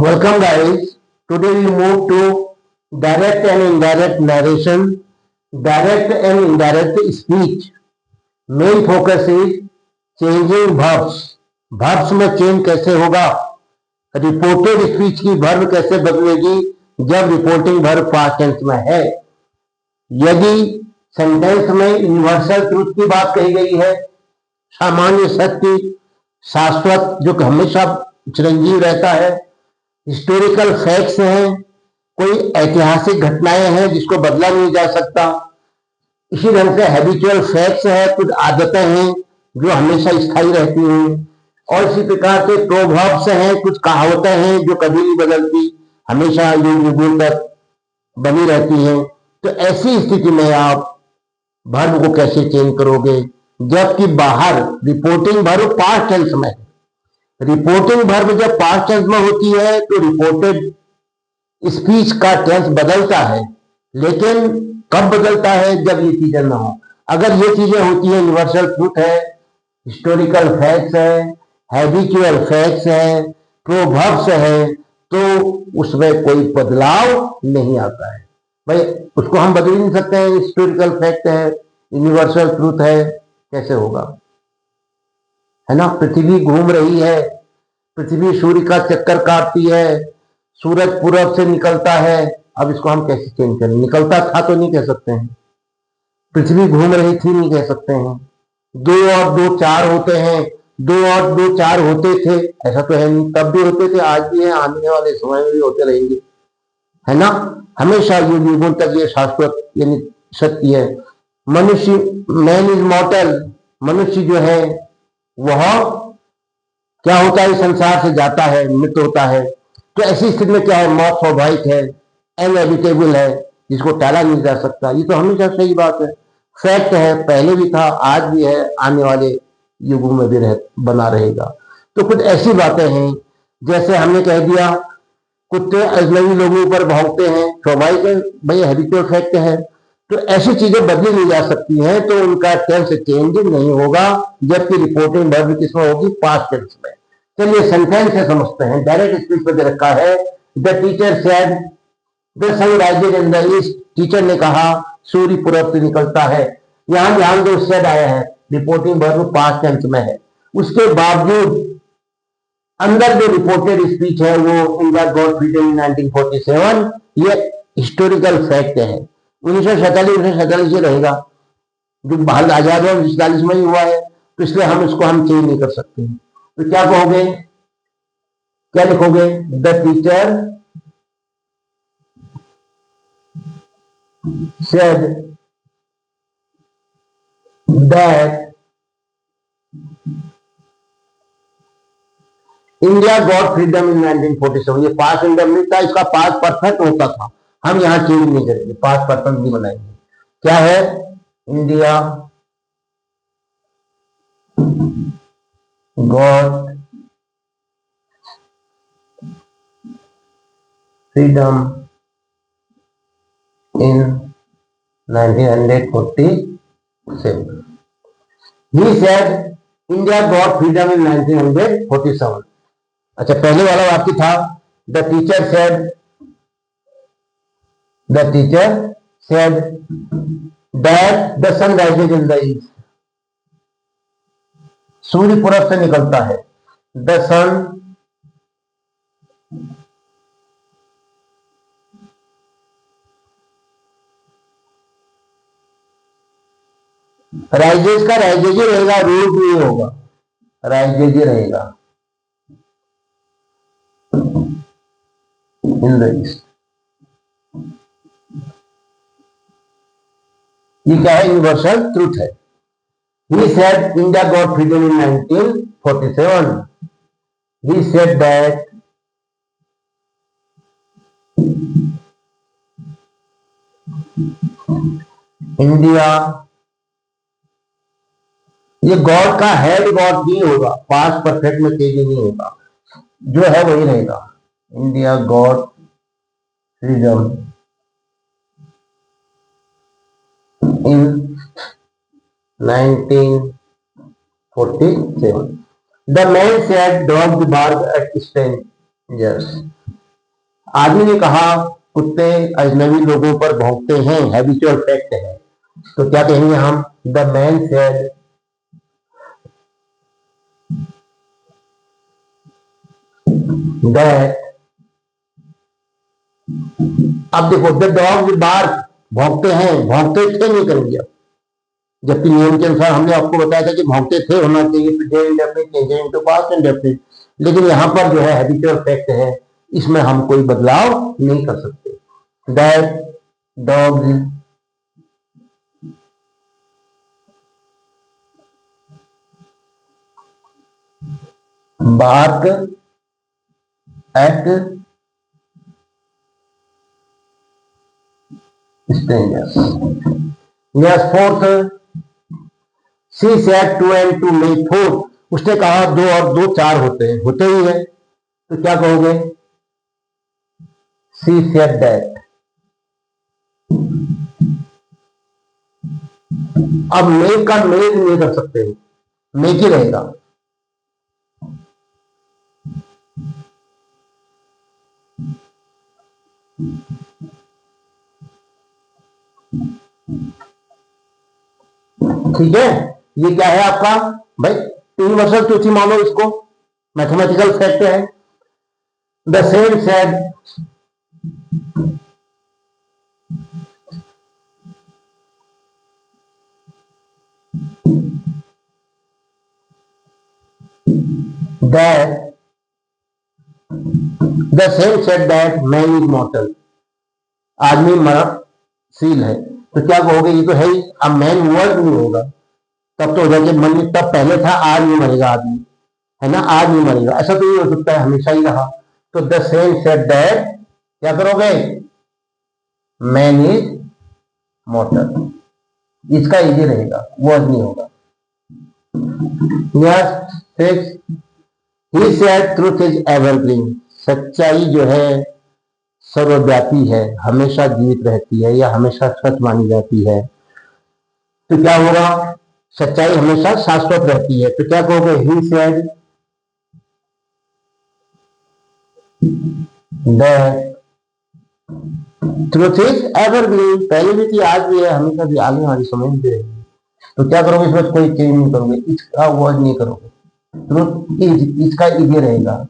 Welcome guys. Today we move to direct and indirect narration, direct and indirect speech. Main focus is changing verbs. Verbs में change कैसे होगा? Reported speech की verb कैसे बदलेगी जब reporting verb past tense में है? यदि सेंटेंस में यूनिवर्सल ट्रूथ की बात कही गई है, सामान्य सत्य, शाश्वत जो कि हमेशा चिरंजीव रहता है, हिस्टोरिकल फैक्ट्स हैं, कोई ऐतिहासिक घटनाएं हैं जिसको बदला नहीं जा सकता, इसी ढंग से हैबिचुअल फैक्ट्स है, कुछ आदतें हैं जो हमेशा स्थायी रहती हैं, और इसी प्रकार से प्रोवर्ब्स हैं, कुछ कहावतें हैं जो कभी नहीं बदलती, हमेशा युग युगों तक बनी रहती हैं। तो ऐसी स्थिति में आप वर्ब को कैसे चेंज करोगे जबकि बाहर रिपोर्टिंग वर्ब पास्ट टेंस में है? रिपोर्टिंग वर्ब जब पास्ट टेंस में होती है तो रिपोर्टेड स्पीच का टेंस बदलता है, लेकिन कब बदलता है? जब ये चीजें ना हो। अगर ये चीजें होती है, यूनिवर्सल ट्रूथ है, हिस्टोरिकल फैक्ट्स है, हैबिचुअल फैक्ट्स है, प्रोवर्ब्स है, तो उसमें कोई बदलाव नहीं आता है। भाई उसको हम बदल नहीं सकते हैं। हिस्टोरिकल फैक्ट है, यूनिवर्सल ट्रूथ है, कैसे होगा? है ना? पृथ्वी घूम रही है, पृथ्वी सूर्य का चक्कर काटती है, सूरज पूरब से निकलता है। अब इसको हम कैसे चेंज करें? निकलता था तो नहीं कह सकते हैं, पृथ्वी घूम रही थी नहीं कह सकते हैं, दो और दो चार होते हैं, दो और दो चार होते थे, ऐसा तो है नहीं, तब भी होते थे, आज भी है, आने वाले समय में भी होते रहेंगे, है ना? हमेशा युग युगों तक ये शाश्वत यानी सत्य है। मनुष्य, मैन इज मॉर्टल, मनुष्य जो है वह क्या होता है? संसार से जाता है, मृत्यु होता है। तो ऐसी स्थिति में क्या है? मौत स्वाभाविक है, इनएविटेबल है, जिसको टाला नहीं जा सकता। ये तो हमेशा सही बात है, फैक्ट है, पहले भी था, आज भी है, आने वाले युगों में भी बना रहेगा। तो कुछ ऐसी बातें हैं, जैसे हमने कह दिया कुत्ते अजनबी लोगों पर भौंकते हैं, स्वाभाविक है भाई, हैबिचुअल फैक्ट है। तो ऐसी चीजें बदली नहीं जा सकती हैं, तो उनका टेंस चेंज नहीं होगा, जबकि रिपोर्टिंग वर्ब किसमें होगी? पास्ट टेंस में। चलिए सेंटेंस से समझते हैं। डायरेक्ट स्पीच पे दे रखा है, the teacher said the sun rises in the east, teacher ने कहा सूर्य पूरब से निकलता है। यहां ध्यान दो, सेड आया है, रिपोर्टिंग वर्ब पास्ट टेंस में है। उसके बावजूद अंदर जो रिपोर्टेड स्पीच है वो इंडिया गॉट फ्रीडम इन 1947, ये हिस्टोरिकल फैक्ट है। 1947 रहेगा, जो बाहर आजाद हुआ 1947 में ही हुआ है, तो इसलिए हम इसको हम चेंज नहीं कर सकते। तो क्या कहोगे, क्या लिखोगे? The teacher said that India got freedom इन 1947। ये पास्ट इंडेफिनिट था, इसका पास्ट परफेक्ट होता था, हम यहां चेंज नहीं करेंगे, पास्ट परफेक्ट नहीं बनाएंगे। क्या है? India got freedom in 1947। He said India got freedom in 1947। अच्छा, पहले वाला वाक्य था the teacher said that the sun rises in the east, सूर्य पूरब से निकलता है। द सन राइजेज का राइजेज ही रहेगा, रोज नहीं होगा, राइजेज ही रहेगा इन द ईस्ट। ये क्या है? यूनिवर्सल ट्रूथ है। He said India got freedom in 1947. He said that India, ये गॉड का हेड गॉड नहीं होगा, पास्ट परफेक्ट में चेंज नहीं होगा, जो है वही रहेगा। India God freedom in 1947। The man said, "Drop the bark at stand." Yes. आदमी ने कहा कुत्ते अजनबी लोगों पर भौंकते हैं, हैबिचुअल फैक्ट है। तो क्या कहेंगे हम? द मैन सेड दैट, अब देखो द डॉग बार्क, भौंकते हैं, भौंकते थे नहीं करेंगे अब, जबकि नियम के अनुसार हमने आपको बताया था कि भौंकते थे होना चाहिए, present indefinite changes into past indefinite, लेकिन यहाँ पर जो है हैबिचुअल फैक्ट है, इसमें हम कोई बदलाव नहीं कर सकते। That dog bark at strangers. Yes, fourth, she said 2 and 2 make 4, उसने कहा 2 और 2 4 होते हैं, होते ही है, तो क्या कहोगे? she said that। अब मेक का मेक नहीं कर सकते, मेक ही रहेगा। ठीक है, ये क्या है आपका भाई? यूनिवर्सल ट्रूथ ही मानो इसको, मैथमेटिकल फैक्ट है। The same said that the same said that man is मॉर्टल, आदमी मरणशील है। तो क्या कहोगे? ये तो है ही, अब मैन वर्ड नहीं होगा, तब तो हो जाएगा मन में, तब पहले था आज नहीं मरेगा आदमी, है ना, आज नहीं मरेगा, ऐसा तो नहीं हो सकता है, हमेशा ही रहा। तो द सेम सेड दैट, क्या करोगे? मैन इज मॉर्टल, इसका इजी रहेगा, वर्ड नहीं होगा। Yes, six, he said truth is evergreen, सच्चाई जो है सर्वव्यापी है, हमेशा जीवित रहती है या हमेशा सच मानी जाती है। तो क्या होगा? सच्चाई हमेशा शाश्वत रहती है, तो क्या कहोगे? He said that truth is evergreen, पहले भी थी, आज भी है, हमेशा भी, आगे हमारी समझ में रहेगी। तो क्या करोगे? इसमें कोई चेंज नहीं करोगे, इसका वर्ड नहीं करोगे, ट्रूथ इज, इसका इज रहेगा।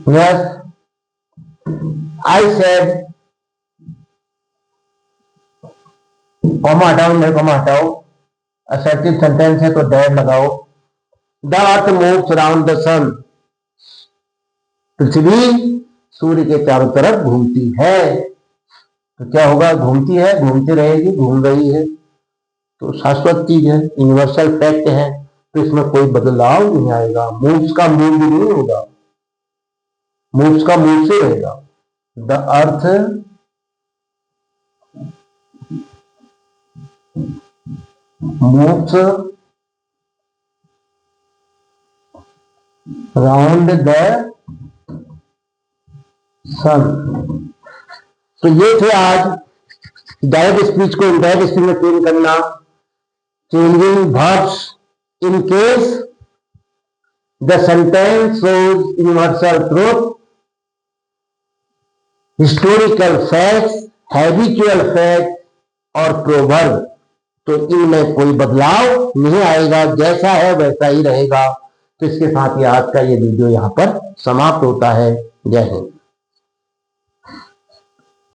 Yes, I said, कॉमा हटाओ, इधर कॉमा हटाओ, असर्टिव सेंटेंस है तो दैट लगाओ। The earth moves around the sun, पृथ्वी सूर्य के चारों तरफ घूमती है, तो क्या होगा? घूमती है, घूमती रहेगी, घूम रही है, तो शाश्वत चीज है, यूनिवर्सल फैक्ट है, तो इसमें कोई बदलाव नहीं आएगा। मूव्स का मूव भी नहीं होगा, मूव्स का मूव से रहेगा। The earth moves around the sun. तो ये थे आज डायरेक्ट स्पीच को इनडायरेक्ट स्पीच में चेंज करना, changing verbs in case the sentence shows universal truth, historical facts, habitual fact और प्रोवर्ब। तो इनमें कोई बदलाव नहीं आएगा, जैसा है वैसा ही रहेगा। तो इसके साथ ही आज का ये वीडियो यहाँ पर समाप्त होता है। जय हिंद।